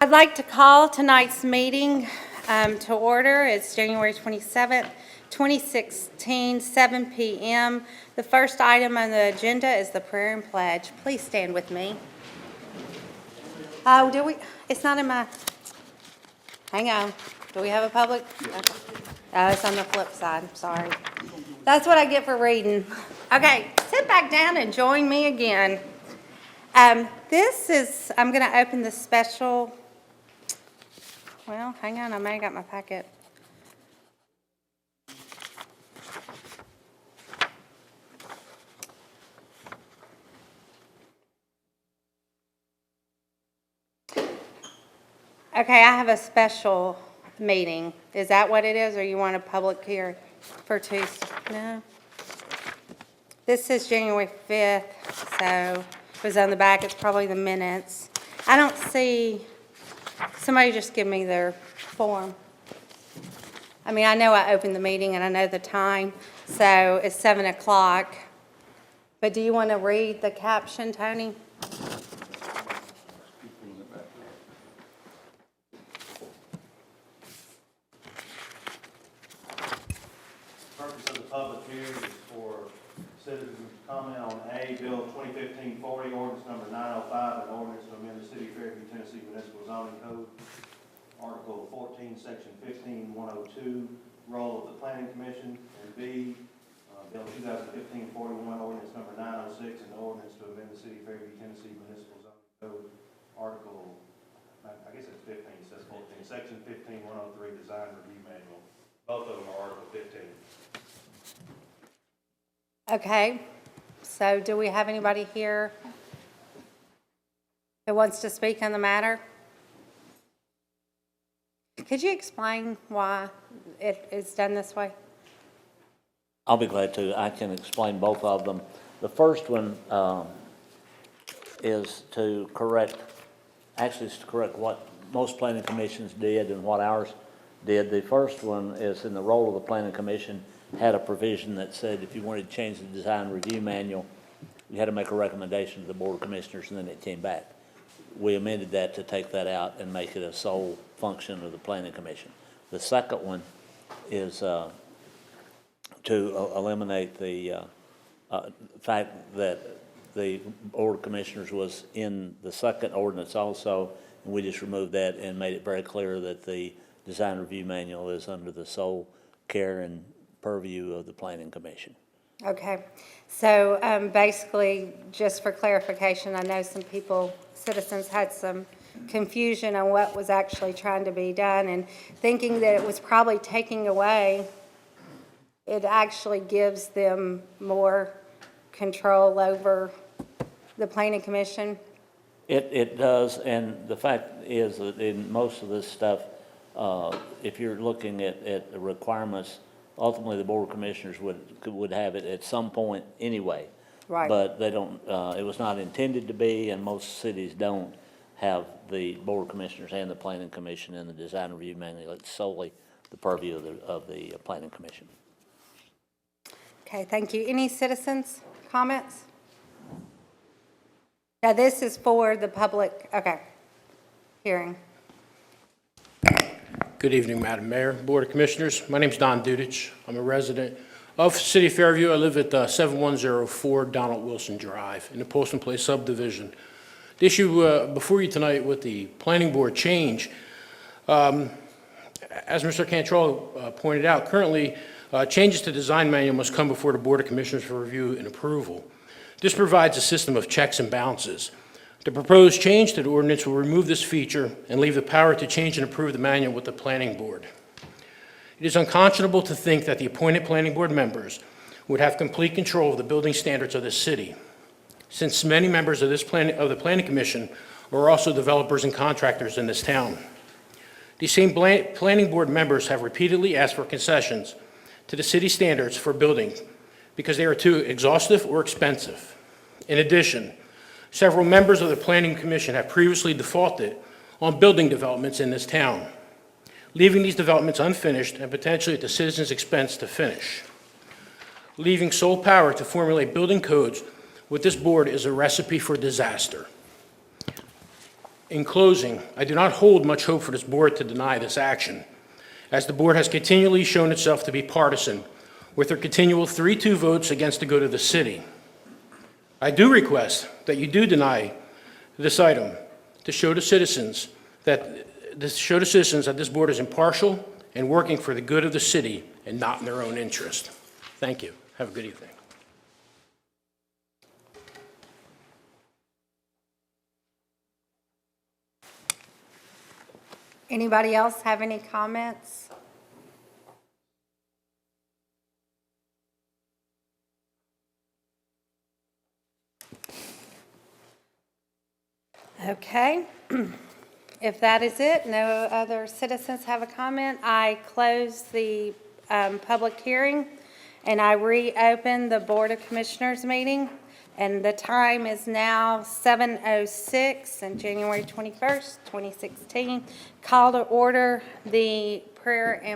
I'd like to call tonight's meeting to order. It's January 27th, 2016, 7 p.m. The first item on the agenda is the prayer and pledge. Please stand with me. Oh, do we? It's not in my, hang on. Do we have a public? Okay. Oh, it's on the flip side. Sorry. That's what I get for reading. Okay, sit back down and join me again. I'm going to open the special. Well, hang on, I may have got my packet. Okay, I have a special meeting. Is that what it is, or you want a public hearing for Tuesday? No? This is January 5th, so it was on the back. It's probably the minutes. I don't see. Somebody just give me their form. I mean, I know I opened the meeting and I know the time, so it's 7 o'clock. But do you want to read the caption, Tony? The purpose of the public hearing is for citizens to comment on A, Bill 2015-40, ordinance number 905, an ordinance to amend the City of Fairview, Tennessee Municipal Zoning Code, Article 14, Section 15-102, role of the Planning Commission, and B, Bill 2015-41, ordinance number 906, an ordinance to amend the City of Fairview, Tennessee Municipal Zoning Code, Article, I guess it's 15, it says 14, Section 15-103, Design Review Manual. Both of them are Article 15. Okay, so do we have anybody here who wants to speak on the matter? Could you explain why it is done this way? I'll be glad to. I can explain both of them. The first one is to correct what most planning commissions did and what ours did. The first one is in the role of the planning commission had a provision that said if you wanted to change the design review manual, you had to make a recommendation to the board of commissioners and then it came back. We amended that to take that out and make it a sole function of the planning commission. The second one is to eliminate the fact that the board of commissioners was in the second ordinance also, and we just removed that and made it very clear that the design review manual is under the sole care and purview of the planning commission. Okay, so basically, just for clarification, I know some people, citizens had some confusion on what was actually trying to be done and thinking that it was probably taking away. It actually gives them more control over the planning commission. It does, and the fact is that in most of this stuff, if you're looking at the requirements, ultimately the board of commissioners would have it at some point anyway. Right. But they don't. It was not intended to be, and most cities don't have the board of commissioners and the planning commission in the design review manual. It's solely the purview of the planning commission. Okay, thank you. Any citizens' comments? Now, this is for the public, okay, hearing. Good evening, Madam Mayor, Board of Commissioners. My name is Don Dudich. I'm a resident of City of Fairview. I live at 7104 Donald Wilson Drive in the Poston Place subdivision. The issue before you tonight with the planning board change, as Mr. Cantrell pointed out, currently changes to design manual must come before the Board of Commissioners for review and approval. This provides a system of checks and balances. The proposed change to the ordinance will remove this feature and leave the power to change and approve the manual with the planning board. It is unconscionable to think that the appointed planning board members would have complete control of the building standards of the city, since many members of the planning commission are also developers and contractors in this town. These same planning board members have repeatedly asked for concessions to the city standards for building because they are too exhaustive or expensive. In addition, several members of the Planning Commission have previously defaulted on building developments in this town, leaving these developments unfinished and potentially at the citizens' expense to finish. Leaving sole power to formulate building codes with this board is a recipe for disaster. In closing, I do not hold much hope for this board to deny this action, as the board has continually shown itself to be partisan, with their continual 3-2 votes against the good of the city. I do request that you do deny this item to show the citizens that this board is impartial and working for the good of the city and not in their own interest. Thank you. Have a good evening. Anybody else have any comments? Okay. If that is it, no other citizens have a comment, I close the public hearing, and I reopen the Board of Commissioners meeting, and the time is now 7:06 on January 21st, 2016. Call to order the prayer and